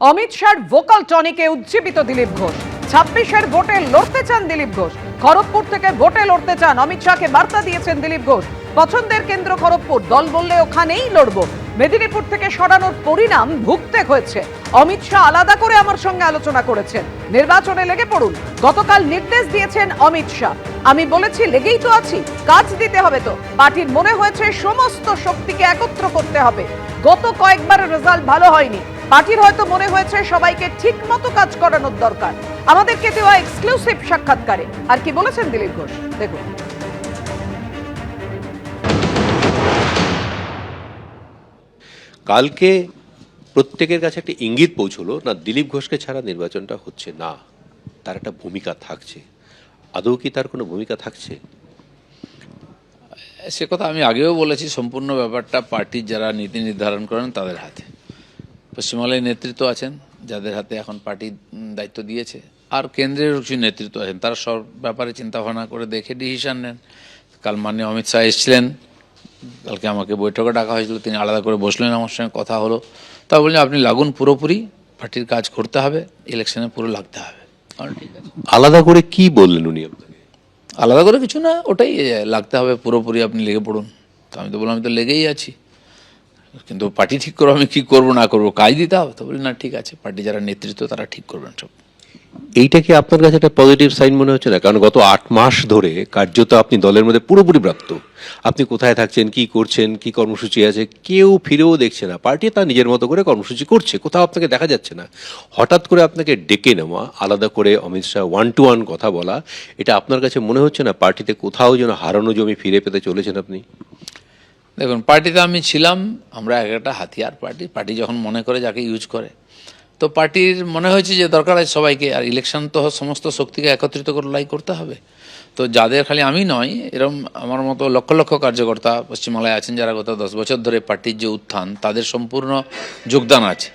অমিত শাহর ভোকাল টনিকে উজ্জীবিত দিলীপ ঘোষ। 26-এর ভোটে লড়তে চান দিলীপ ঘোষ। খড়গপুর থেকে ভোটে লড়তে চান অমিত শাহকে বার্তা দিয়েছেন দিলীপ ঘোষ। পছন্দের কেন্দ্র খড়গপুর, দল বললে ওখানেই লড়বো। মেদিনীপুর থেকে সরানোর পরিণাম ভুগতে হয়েছে। অমিত শাহ আলাদা করে আমার সঙ্গে আলোচনা করেছেন, নির্বাচনে লেগে পড়ুন। গতকাল নির্দেশ দিয়েছেন অমিত শাহ। আমি বলেছি লেগেই তো আছি, কাজ দিতে হবে তো। পার্টির মনে হয়েছে সমস্ত শক্তিকে একত্র করতে হবে। গত কয়েকবার রেজাল্ট ভালো হয়নি, পার্টির হয়তো মনে হয়েছে সবাইকে ঠিক মতো কাজ করানোর দরকার। আমাদেরকে দেওয়া এক্সক্লুসিভ সাক্ষাৎকারে আর কি বলেছেন দিলীপ ঘোষ, দেখুন। কালকে প্রত্যেকের কাছে একটা ইঙ্গিত পৌঁছলো না, দিলীপ ঘোষকে ছাড়া নির্বাচনটা হচ্ছে না, তার একটা ভূমিকা থাকছে। আদৌ কি তার কোনো ভূমিকা থাকছে? সে কথা আমি আগেও বলেছি, সম্পূর্ণ ব্যাপারটা পার্টির যারা নীতি নির্ধারণ করেন তাদের হাতে। পশ্চিমবাংলায় নেতৃত্ব আছেন যাদের হাতে এখন পার্টি দায়িত্ব দিয়েছে, আর কেন্দ্রের কিছু নেতৃত্ব আছেন, তারা সব ব্যাপারে চিন্তাভাবনা করে দেখে ডিসিশন নেন। কাল মাননীয় অমিত শাহ এসেছিলেন, কালকে আমাকে বৈঠকে ডাকা হয়েছিল, তিনি আলাদা করে বসলেন, আমার সঙ্গে কথা হলো। তা বললেন আপনি লাগুন, পুরোপুরি পার্টির কাজ করতে হবে, ইলেকশনে পুরো লাগতে হবে। ঠিক আছে, আলাদা করে কি বললেন উনি আপনাকে? আলাদা করে কিছু না, ওটাই লাগতে হবে পুরোপুরি, আপনি লেগে পড়ুন। তো আমি তো বললাম আমি তো লেগেই আছি, কিন্তু পার্টি ঠিক করবো আমি কি করবো না করবো, কাজ দিতে হবে। তো বলি না ঠিক আছে, পার্টি যারা নেতৃত্ব তারা ঠিক করবেন সব। এইটা কি আপনার কাছে একটা পজিটিভ সাইন মনে হচ্ছে না? কারণ গত 8 মাস ধরে কার্যত আপনি দলের মধ্যে পুরোপুরি প্রাপ্ত। আপনি কোথায় থাকছেন, কি করছেন, কি কর্মসূচি আছে, কেউ ফিরেও দেখছে না। পার্টি তার নিজের মতো করে কর্মসূচি করছে, কোথাও আপনাকে দেখা যাচ্ছে না। হঠাৎ করে আপনাকে ডেকে নেওয়া, আলাদা করে অমিত শাহ 1-to-1 কথা বলা, এটা আপনার কাছে মনে হচ্ছে না পার্টিতে কোথাও যেন হারানো জমি ফিরে পেতে চলেছেন আপনি? দেখুন, পার্টিতে আমি ছিলাম, আমরা একটা হাতিয়ার পার্টি। পার্টি যখন মনে করে যাকে ইউজ করে, তো পার্টির মনে হয়েছে যে দরকার আছে সবাইকে, আর ইলেকশন তো সমস্ত শক্তিকে একত্রিত করে লড়াই করতে হবে। তো যাদের, খালি আমি নয়, এরকম আমার মতো লক্ষ লক্ষ কার্যকর্তা পশ্চিমবাংলায় আছেন যারা গত 10 বছর ধরে পার্টির যে উত্থান, তাদের সম্পূর্ণ যোগদান আছে।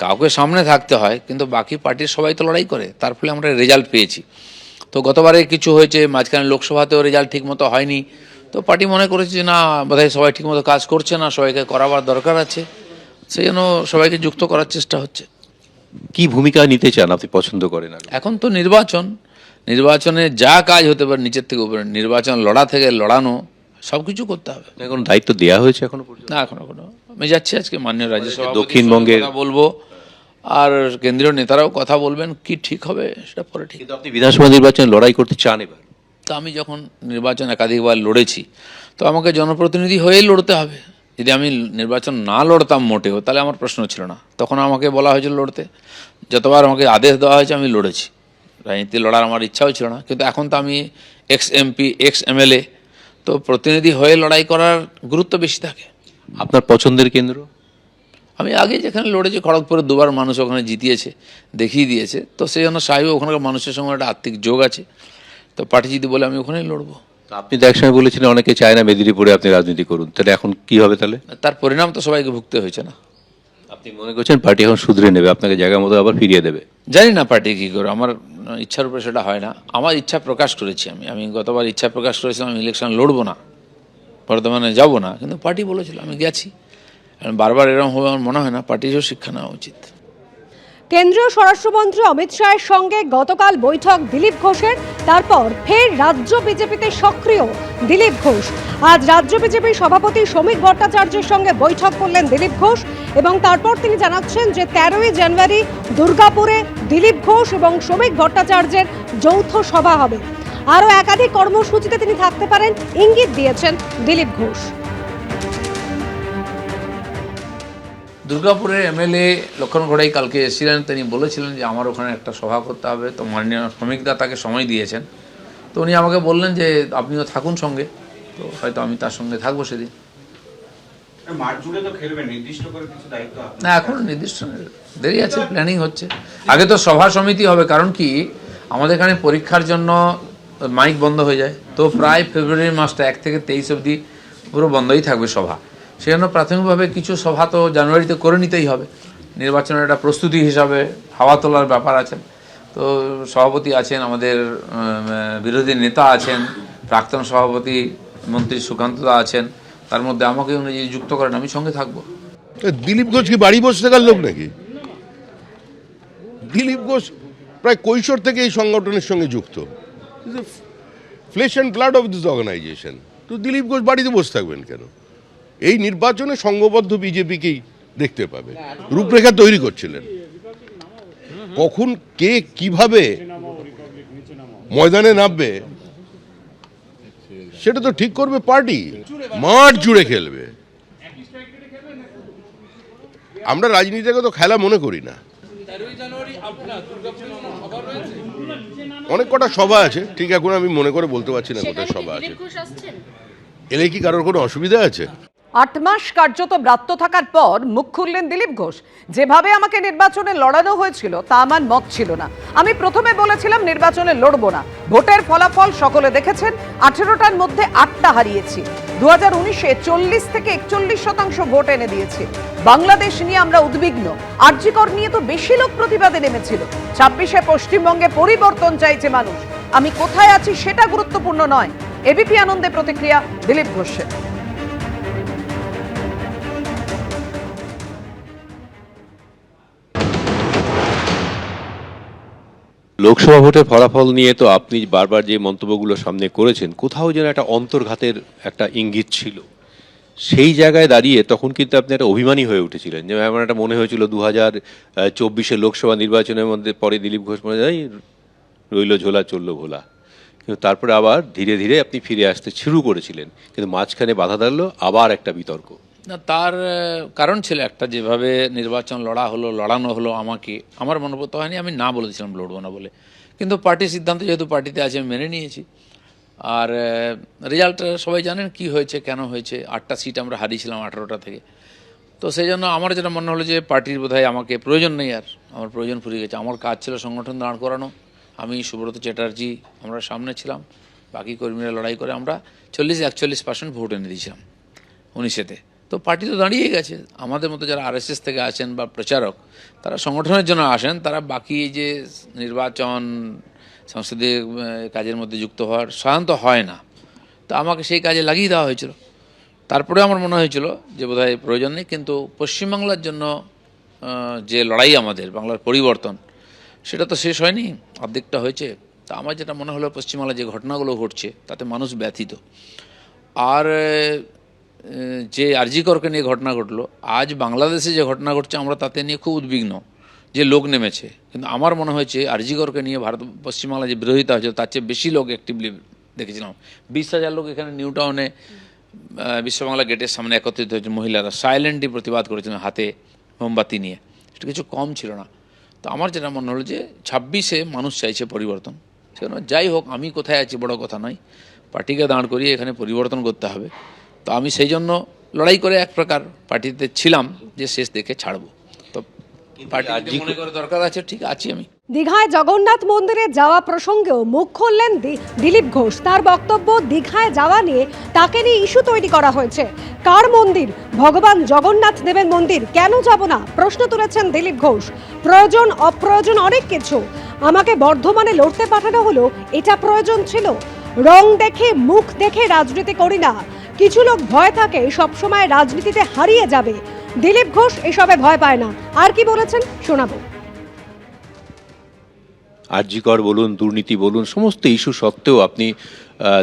কাউকে সামনে থাকতে হয়, কিন্তু বাকি পার্টির সবাই তো লড়াই করে, তার ফলে আমরা রেজাল্ট পেয়েছি। তো গতবারে কিছু হয়েছে, মাঝখানে লোকসভাতেও রেজাল্ট ঠিকমতো হয়নি। তো পার্টি মনে করেছে যে না, বোধহয় সবাই ঠিকমতো কাজ করছে না, সবাইকে করাবার দরকার আছে, সেই জন্য সবাইকে যুক্ত করার চেষ্টা হচ্ছে। কি ভূমিকা নিতে চান আপনি, পছন্দ করেন? এখন তো নির্বাচনে যা কাজ হতে পারে নিচের থেকে উপরে, নির্বাচন লড়া থেকে লড়ানো, সব কিছু করতে হবে। এখন দায়িত্ব দেওয়া হয়েছে এখনো পর্যন্ত? না, এখনো আমি যাচ্ছি আজকে মাননীয় রাজ্যসভা দক্ষিণবঙ্গের কথা বলবো, আর কেন্দ্রীয় নেতারাও কথা বলবেন, কি ঠিক হবে সেটা পরে ঠিক। কিন্তু আপনি বিধানসভা নির্বাচনে লড়াই করতে চান এবার? তো আমি যখন নির্বাচন একাধিকবার লড়েছি, তো আমাকে জনপ্রতিনিধি হয়েই লড়তে হবে। যদি আমি নির্বাচন না লড়তাম মোটেও, তাহলে আমার প্রশ্ন ছিল না। তখন আমাকে বলা হয়েছিল লড়তে, যতবার আমাকে আদেশ দেওয়া হয়েছে আমি লড়েছি। রাজনীতি লড়ার আমার ইচ্ছাও ছিল না, কিন্তু এখন তো আমি এক্স এমপি, এক্স এমএলএ, তো প্রতিনিধি হয়ে লড়াই করার গুরুত্ব বেশি থাকে। আপনার পছন্দের কেন্দ্র? আমি আগে যেখানে লড়েছি খড়গপুরে 2বার মানুষ ওখানে জিতিয়েছে, দেখিয়ে দিয়েছে। তো সেই জন্য সাহেব ওখানকার মানুষের সঙ্গে একটা আর্থিক যোগ আছে, তো পার্টি যদি বলে আমি ওখানেই লড়বো। আপনি তো একসময় বলেছিলেন অনেকে চায় না মেদিনীপুরে আপনি রাজনীতি করুন, তাহলে এখন কি হবে? তাহলে তার পরিণাম তো সবাইকে ভুগতে হয়েছে না। আপনি মনে করছেন পার্টি এখন শুধরে নেবে, আপনাকে জায়গা মতো আবার ফিরিয়ে দেবে? জানি না পার্টি কী করে, আমার ইচ্ছার উপরে সেটা হয় না। আমার ইচ্ছা প্রকাশ করেছি, আমি গতবার ইচ্ছা প্রকাশ করেছিলাম আমি ইলেকশন লড়বো না, বর্তমানে যাব না, কিন্তু পার্টি বলেছিল আমি গেছি। বারবার এরকম হবে আমার মনে হয় না, পার্টিরও শিক্ষা নেওয়া উচিত। কেন্দ্রীয় স্বরাষ্ট্রমন্ত্রী অমিত শাহের সঙ্গে গতকাল বৈঠক দিলীপ ঘোষের, তারপর ফের রাজ্য বিজেপিতে সক্রিয় দিলীপ ঘোষ। আজ রাজ্য বিজেপির সভাপতি শ্রমিক ভট্টাচার্যের সঙ্গে বৈঠক করলেন দিলীপ ঘোষ, এবং তারপর তিনি জানাচ্ছেন যে 13ই জানুয়ারি দুর্গাপুরে দিলীপ ঘোষ এবং শ্রমিক ভট্টাচার্যের যৌথ সভা হবে। আরও একাধিক কর্মসূচিতে তিনি থাকতে পারেন ইঙ্গিত দিয়েছেন দিলীপ ঘোষ। দুর্গাপুরের এমএলএ লক্ষণ ঘোড়াই কালকে এসেছিলেন, তিনি বলেছিলেন যে আমার ওখানে একটা সভা করতে হবে। তো মাননীয় শ্রমিকদা তাকে সময় দিয়েছেন, তো উনি আমাকে বললেন যে আপনিও থাকুন সঙ্গে। তো হয়তো আমি তার সঙ্গে থাকবো সেদিন। না, এখন নির্দিষ্ট দেরি আছে, প্ল্যানিং হচ্ছে। আগে তো সভা সমিতি হবে, কারণ কি আমাদের এখানে পরীক্ষার জন্য মাইক বন্ধ হয়ে যায়, তো প্রায় ফেব্রুয়ারি মাসটা 1 থেকে 23 অবধি পুরো বন্ধই থাকবে সভা। সেই জন্য প্রাথমিকভাবে কিছু সভা তো জানুয়ারিতে করে নিতেই হবে, নির্বাচনের একটা প্রস্তুতি হিসাবে হাওয়া তোলার ব্যাপার আছে। তো সভাপতি আছেন, আমাদের বিরোধী নেতা আছেন, প্রাক্তন সভাপতি মন্ত্রী সুকান্তদা আছেন, তার মধ্যে আমাকে উনি যদি যুক্ত করেন আমি সঙ্গে থাকবো। দিলীপ ঘোষ কি বাড়ি বসে থাকার লোক নাকি? দিলীপ ঘোষ প্রায় কৈশোর থেকে এই সংগঠনের সঙ্গে যুক্ত, flesh and blood of this organization. তো দিলীপ ঘোষ বাড়িতে বসে থাকবেন কেন? এই নির্বাচনে সংঘবদ্ধ বিজেপিকেই দেখতে পাবে। রূপরেখা তৈরি করছিলেন, কখন কে কিভাবে ময়দানে নামবে সেটা তো ঠিক করবে পার্টি, মাঠ জুড়ে খেলবে। আমরা রাজনীতিকে তো খেলা মনে করি না। অনেক কটা সভা আছে, ঠিক এখন আমি মনে করে বলতে পারছি না কোথায় সভা আছে। এলে কি কারোর কোনো অসুবিধা আছে? 8 মাস কার্যত ব্রাত্য থাকার পর মুখ খুললেন দিলীপ ঘোষ। যেভাবে আমাকে নির্বাচনে লড়ানো হয়েছিল তা আমার মত ছিল না। আমি প্রথমে বলেছিলাম নির্বাচনে লড়বো না। ভোটের ফলাফল সকলে দেখেছেন, 18টার মধ্যে 8টা হারিয়েছি। 2019-এ 40 থেকে 41% ভোট এনে দিয়েছি। বাংলাদেশ নিয়ে আমরা উদ্বিগ্ন। আরজি কর নিয়ে তো বেশি লোক প্রতিবাদে নেমেছিল। 26-এ পশ্চিমবঙ্গে পরিবর্তন চাইছে মানুষ। আমি কোথায় আছি সেটা গুরুত্বপূর্ণ নয়। এবিপি আনন্দে প্রতিক্রিয়া দিলীপ ঘোষের। লোকসভা ভোটের ফলাফল নিয়ে তো আপনি বারবার যে মন্তব্যগুলো সামনে করেছেন, কোথাও যেন একটা অন্তর্ঘাতের একটা ইঙ্গিত ছিল। সেই জায়গায় দাঁড়িয়ে তখন কিন্তু আপনি একটা অভিমানী হয়ে উঠেছিলেন, যে আমার একটা মনে হয়েছিল 2024-এর লোকসভা নির্বাচনের মধ্যে পরে দিলীপ ঘোষ মনে হয় রইল ঝোলা চললো ভোলা। কিন্তু তারপরে আবার ধীরে ধীরে আপনি ফিরে আসতে শুরু করেছিলেন, কিন্তু মাঝখানে বাধা দাঁড়ালো আবার একটা বিতর্ক। না, তার কারণ ছিল একটা, যেভাবে নির্বাচন লড়ানো হলো আমাকে, আমার মনোভূত হয়নি। আমি না বলেছিলাম লড়বো না বলে, কিন্তু পার্টির সিদ্ধান্ত যেহেতু পার্টিতে আছে আমি মেনে নিয়েছি। আর রেজাল্ট সবাই জানেন কি হয়েছে, কেন হয়েছে। 8টা সিট আমরা হারিয়েছিলাম 18টা থেকে। তো সেই জন্য আমার যেটা মনে হলো যে পার্টির বোধহয় আমাকে প্রয়োজন নেই, আর আমার প্রয়োজন ফুরিয়ে গেছে। আমার কাজ ছিল সংগঠন দাঁড় করানো। আমি, সুব্রত চ্যাটার্জি, আমরা সামনে ছিলাম, বাকি কর্মীরা লড়াই করে আমরা 40-41% ভোট এনে দিয়েছিলাম 19-এতে। তো পার্টি তো দাঁড়িয়ে গেছে। আমাদের মতো যারা আরএসএস থেকে আসেন বা প্রচারক, তারা সংগঠনের জন্য আসেন, তারা বাকি যে নির্বাচন সংসদীয় কাজের মধ্যে যুক্ত হওয়ার সাধারণত হয় না। তো আমাকে সেই কাজে লাগিয়ে দেওয়া হয়েছিল। তারপরে আমার মনে হয়েছিল যে বোধহয় প্রয়োজন নেই। কিন্তু পশ্চিমবাংলার জন্য যে লড়াই আমাদের, বাংলার পরিবর্তন, সেটা তো শেষ হয়নি, অর্ধেকটা হয়েছে। তা আমার যেটা মনে হলো, পশ্চিমবাংলায় যে ঘটনাগুলো ঘটছে তাতে মানুষ ব্যথিত। আর যে আরজি করকে নিয়ে ঘটনা ঘটলো, আজ বাংলাদেশে যে ঘটনা ঘটছে আমরা তাতে নিয়ে খুব উদ্বিগ্ন, যে লোক নেমেছে। কিন্তু আমার মনে হয়েছে আরজি করকে নিয়ে পশ্চিমবাংলায় যে বিরোধিতা হয়েছে তার চেয়ে বেশি লোক অ্যাক্টিভলি দেখেছিলাম। 20,000 লোক এখানে নিউ টাউনে বিশ্ববাংলা গেটের সামনে একত্রিত হয়েছে। মহিলারা সাইলেন্টলি প্রতিবাদ করেছিলেন হাতে মোমবাতি নিয়ে, এটা কিছু কম ছিল না। তো আমার যেটা মনে হলো যে 26-এ মানুষ চাইছে পরিবর্তন। সেজন্য যাই হোক, আমি কোথায় আছি বড় কথা নয়, পার্টিকে দাঁড় করিয়ে এখানে পরিবর্তন করতে হবে। তো আমি সেই জন্য লড়াই করে এক প্রকার পার্টিতে ছিলাম, যে শেষ দেখে ছাড়বো। তো পার্টি মনে করে দরকার আছে, ঠিক আছি আমি। দীঘায় জগন্নাথ মন্দিরে যাওয়া প্রসঙ্গেও মুখ খুললেন দিলীপ ঘোষ। তার বক্তব্য, দীঘায় যাওয়া নিয়ে তাকে নিয়ে ইস্যু তৈরি করা হয়েছে। কার মন্দির? ভগবান জগন্নাথ দেবের মন্দির, কেন যাব না প্রশ্ন তুলেছেন দিলীপ ঘোষ। প্রয়োজন অপ্রয়োজন অনেক কিছু। আমাকে বর্ধমানে লড়তে পাঠানো হলো, এটা প্রয়োজন ছিল। রং দেখে মুখ দেখে রাজনীতি করি না। কিছু লোক ভয় থাকে সবসময় রাজনীতিতে হারিয়ে যাবে। দিলীপ ঘোষ এসবে ভয় পায় না। আর কি বলেছেন শোনাবো। আরজি কর বলুন, দুর্নীতি বলুন, সমস্ত ইস্যু সত্ত্বেও আপনি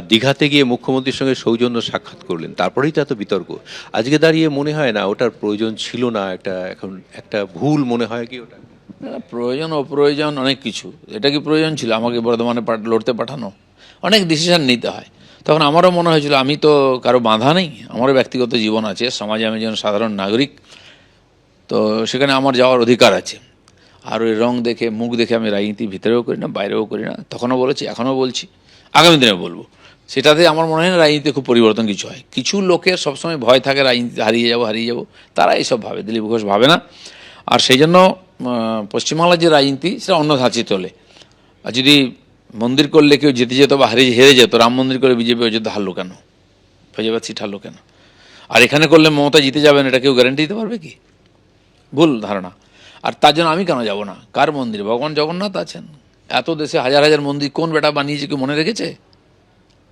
দীঘাতে গিয়ে মুখ্যমন্ত্রীর সঙ্গে সৌজন্য সাক্ষাৎ করলেন, তারপরেই তো এত বিতর্ক। আজকে দাঁড়িয়ে মনে হয় না ওটার প্রয়োজন ছিল না, এখন একটা ভুল মনে হয় কি ওটা? প্রয়োজন অপ্রয়োজন অনেক কিছু। এটা কি প্রয়োজন ছিল আমাকে বর্ধমানে লড়তে পাঠানো? অনেক ডিসিশন নিতে হয়। তখন আমারও মনে হয়েছিল আমি তো কারো বাধা নেই, আমারও ব্যক্তিগত জীবন আছে, সমাজে আমি যেন সাধারণ নাগরিক, তো সেখানে আমার যাওয়ার অধিকার আছে। আর ওই রং দেখে মুখ দেখে আমি রাজনীতির ভিতরেও করি না, বাইরেও করি না। তখনও বলেছি, এখনও বলছি, আগামী দিনে বলবো। সেটাতে আমার মনে হয় না রাজনীতিতে খুব পরিবর্তন কিছু হয়। কিছু লোকের সবসময় ভয় থাকে রাজনীতি হারিয়ে যাবো, তারা এইসব ভাবে, দিলীপ ঘোষ ভাবে না। আর সেই জন্য পশ্চিমবাংলার যে রাজনীতি সেটা অন্য ধাঁচে চলে। আর যদি মন্দির করলে কেউ জিতে যেত বা হেরে যেত, রাম মন্দির করে বিজেপি অযোধ্যা হারলো কেন, ফৈজাবাদ সিট হারলো কেন? আর এখানে করলে মমতা জিতে যাবেন, এটা কেউ গ্যারান্টি দিতে পারবে কি? ভুল ধারণা। আর তার জন্য আমি কেন যাব না? কার মন্দির? ভগবান জগন্নাথ আছেন। এত দেশে হাজার হাজার মন্দির কোন বেটা বানিয়েছে, কেউ মনে রেখেছে?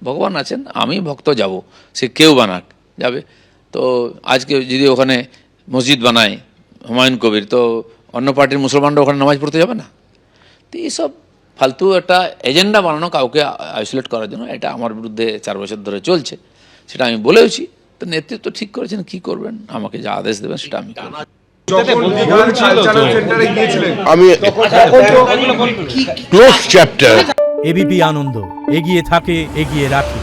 ভগবান আছেন, আমি ভক্ত যাব, সে কেউ বানাক যাবে। তো আজকে যদি ওখানে মসজিদ বানায় হুমায়ুন কবির, তো অন্য পার্টির মুসলমানরা ওখানে নামাজ পড়তে যাবে না? তো এইসব ফালতু একটা এজেন্ডা বানানো কাউকে আইসোলেট করার জন্য, এটা আমার বিরুদ্ধে 4 বছর ধরে চলছে, সেটা আমি বলেওছি। তো নেতৃত্ব ঠিক করেছেন কি করবেন, আমাকে যা আদেশ দেবেন সেটা আমি করব। আমি ক্লোজ চ্যাপ্টার। এবিপি আনন্দ, এগিয়ে থাকে, এগিয়ে রাখে।